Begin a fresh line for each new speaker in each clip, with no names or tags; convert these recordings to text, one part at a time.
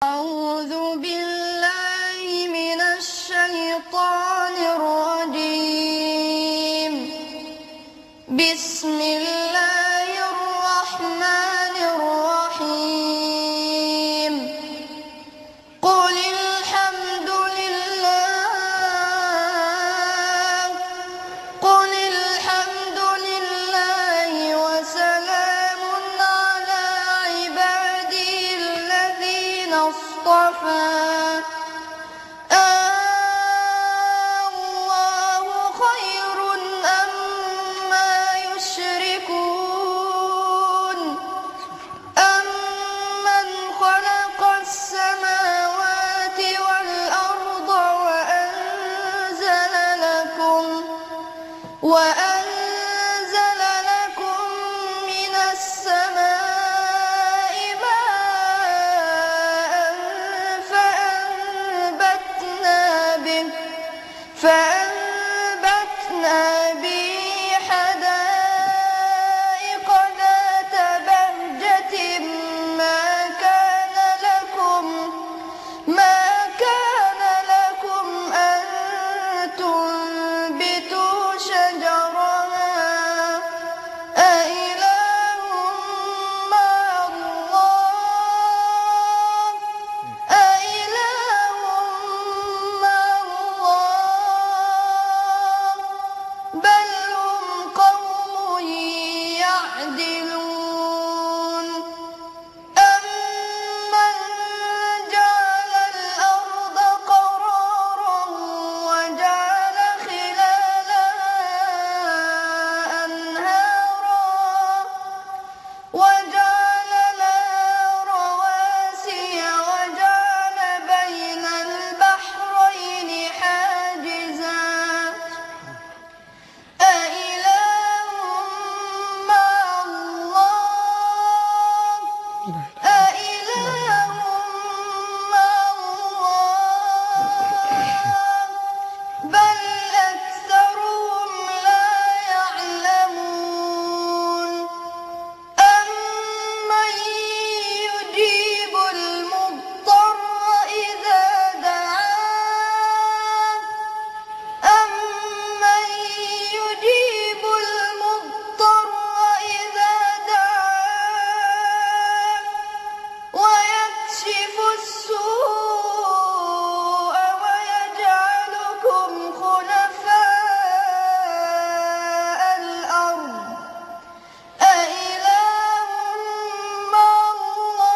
أعوذ بالله من الشيطان الرجيم. بسم الله الرحمن الرحيم. قل الحمد لله وسلام على عباده الذين اصطفى. الله خير أما يشركون. أمن خلق السماوات والأرض وأنزل لكم من السماء ماء فأنبتنا به حدائق ذات بهجة ما كان لكم أن تنبتوا شجرها. أإله مع الله بل هم قوم يعدلون. أمن جعل الأرض قرارا وجعل خلالها أنهارا وجعل لها رواسي وجعل بين البحرين حاجزا. أإله مع الله بل أكثرهم لا يعلمون. أمن يجيب المضطر إذا دعاه ويكشف السوء ويجعلكم خلفاء الأرض. أإله مع الله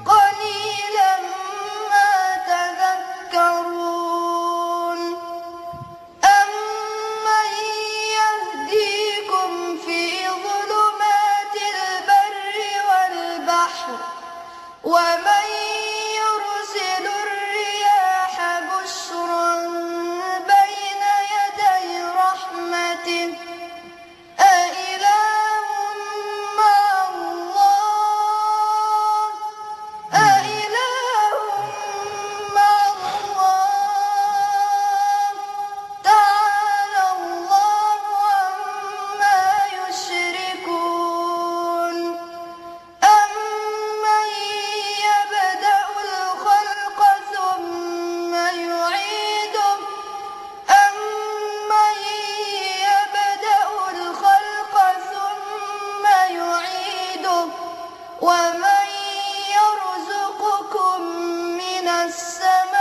قليلا ما تذكرون. أمن يهديكم في ظلمات البر والبحر ومن يرسل الرياح بشرا بين يدي رحمته. أإله مع الله تعالى الله عما يشركون. أمن يبدأ الخلق ثم يعيده ومن يرزقكم من السماء